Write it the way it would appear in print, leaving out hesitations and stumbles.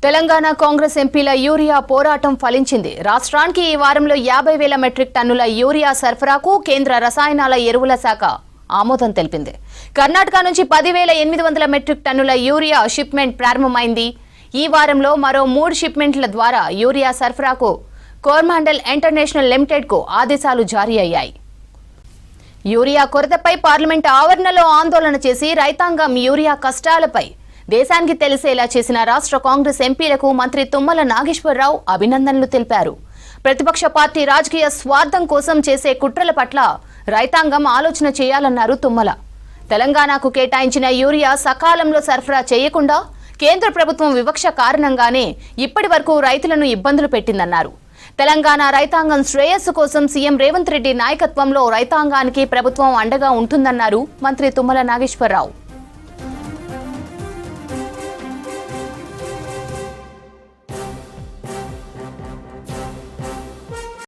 తెలంగాణ కాంగ్రెస్ ఎంపీల యూరియా పోరాటం ఫలించింది. రాష్ట్రానికి ఈ వారంలో 50,000 మెట్రిక్ టన్నుల యూరియా సరఫరాకు కేంద్ర రసాయనాల ఎరువుల శాఖ ఆమోదం తెలిపింది. కర్ణాటక నుంచి 10,800 మెట్రిక్ టన్నుల యూరియా షిప్మెంట్ ప్రారంభమైంది. ఈ వారంలో మరో 3 షిప్మెంట్ల ద్వారా యూరియా సరఫరాకు కోరమాండల్ ఇంటర్నేషనల్ లిమిటెడ్ కు ఆదేశాలు జారీ అయ్యాయి. యూరియా కొరతపై పార్లమెంట్ ఆవరణలో ఆందోళన చేసి రైతాంగం యూరియా కష్టాలపై దేశానికి తెలిసేలా చేసిన రాష్ట్ర కాంగ్రెస్ ఎంపీలకు మంత్రి తుమ్మల నాగేశ్వరరావు అభినందనలు తెలిపారు. ప్రతిపక్ష పార్టీ రాజకీయ స్వార్థం కోసం చేసే కుట్రల పట్ల రైతాంగం ఆలోచన చేయాలన్నారు తుమ్మల. తెలంగాణకు కేటాయించిన యూరియా సకాలంలో సరఫరా చేయకుండా కేంద్ర ప్రభుత్వం వివక్ష కారణంగానే ఇప్పటి వరకు రైతులను ఇబ్బందులు పెట్టిందన్నారు. తెలంగాణ రైతాంగం శ్రేయస్సు కోసం సీఎం రేవంత్ రెడ్డి నాయకత్వంలో రైతాంగానికి ప్రభుత్వం అండగా ఉంటుందన్నారు మంత్రి తుమ్మల నాగేశ్వరరావు.